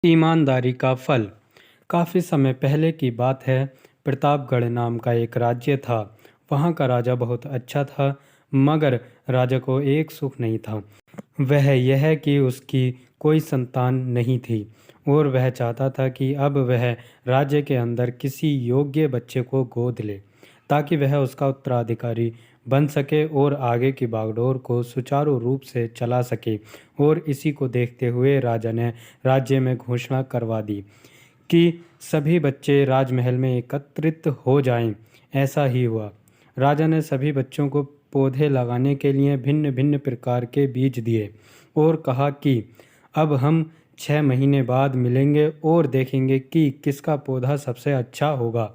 ईमानदारी का फल। काफ़ी समय पहले की बात है। प्रतापगढ़ नाम का एक राज्य था। वहाँ का राजा बहुत अच्छा था, मगर राजा को एक सुख नहीं था। वह यह कि उसकी कोई संतान नहीं थी और वह चाहता था कि अब वह राज्य के अंदर किसी योग्य बच्चे को गोद ले, ताकि वह उसका उत्तराधिकारी बन सके और आगे की बागडोर को सुचारू रूप से चला सके। और इसी को देखते हुए राजा ने राज्य में घोषणा करवा दी कि सभी बच्चे राजमहल में एकत्रित हो जाएं। ऐसा ही हुआ। राजा ने सभी बच्चों को पौधे लगाने के लिए भिन्न भिन्न प्रकार के बीज दिए और कहा कि अब हम 6 महीने बाद मिलेंगे और देखेंगे कि किसका पौधा सबसे अच्छा होगा।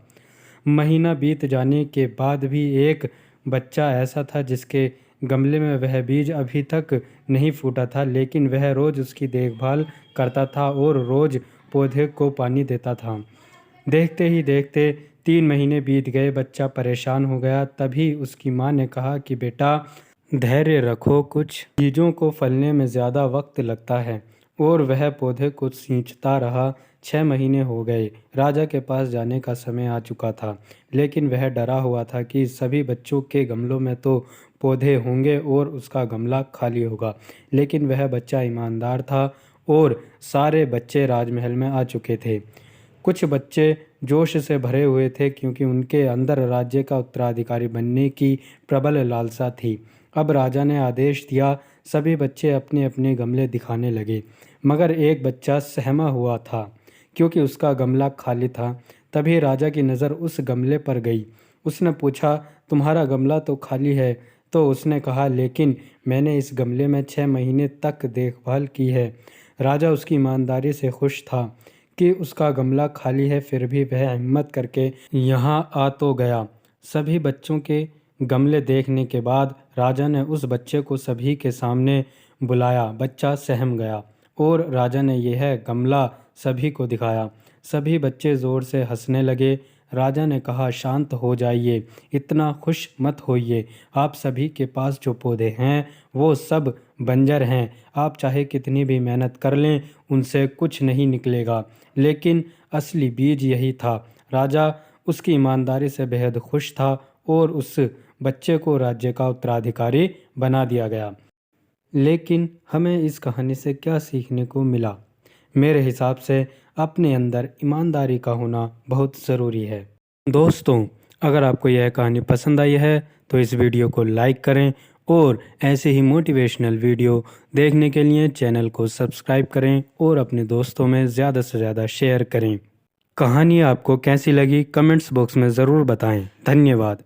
महीना बीत जाने के बाद भी एक बच्चा ऐसा था जिसके गमले में वह बीज अभी तक नहीं फूटा था, लेकिन वह रोज उसकी देखभाल करता था और रोज पौधे को पानी देता था। देखते ही देखते 3 महीने बीत गए। बच्चा परेशान हो गया। तभी उसकी माँ ने कहा कि बेटा, धैर्य रखो, कुछ चीज़ों को फलने में ज़्यादा वक्त लगता है। और वह पौधे को सींचता रहा। 6 महीने हो गए। राजा के पास जाने का समय आ चुका था, लेकिन वह डरा हुआ था कि सभी बच्चों के गमलों में तो पौधे होंगे और उसका गमला खाली होगा। लेकिन वह बच्चा ईमानदार था और सारे बच्चे राजमहल में आ चुके थे। कुछ बच्चे जोश से भरे हुए थे क्योंकि उनके अंदर राज्य का उत्तराधिकारी बनने की प्रबल लालसा थी। अब राजा ने आदेश दिया। सभी बच्चे अपने अपने गमले दिखाने लगे, मगर एक बच्चा सहमा हुआ था क्योंकि उसका गमला खाली था। तभी राजा की नज़र उस गमले पर गई। उसने पूछा, तुम्हारा गमला तो खाली है। तो उसने कहा, लेकिन मैंने इस गमले में 6 महीने तक देखभाल की है। राजा उसकी ईमानदारी से खुश था कि उसका गमला खाली है, फिर भी वह हिम्मत करके यहाँ आ तो गया। सभी बच्चों के गमले देखने के बाद राजा ने उस बच्चे को सभी के सामने बुलाया। बच्चा सहम गया और राजा ने यह गमला सभी को दिखाया। सभी बच्चे ज़ोर से हंसने लगे। राजा ने कहा, शांत हो जाइए, इतना खुश मत होइए। आप सभी के पास जो पौधे हैं वो सब बंजर हैं। आप चाहे कितनी भी मेहनत कर लें, उनसे कुछ नहीं निकलेगा। लेकिन असली बीज यही था। राजा उसकी ईमानदारी से बेहद खुश था और उस बच्चे को राज्य का उत्तराधिकारी बना दिया गया। लेकिन हमें इस कहानी से क्या सीखने को मिला? मेरे हिसाब से अपने अंदर ईमानदारी का होना बहुत ज़रूरी है। दोस्तों, अगर आपको यह कहानी पसंद आई है तो इस वीडियो को लाइक करें और ऐसे ही मोटिवेशनल वीडियो देखने के लिए चैनल को सब्सक्राइब करें और अपने दोस्तों में ज़्यादा से ज़्यादा शेयर करें। कहानी आपको कैसी लगी कमेंट्स बॉक्स में ज़रूर बताएं। धन्यवाद।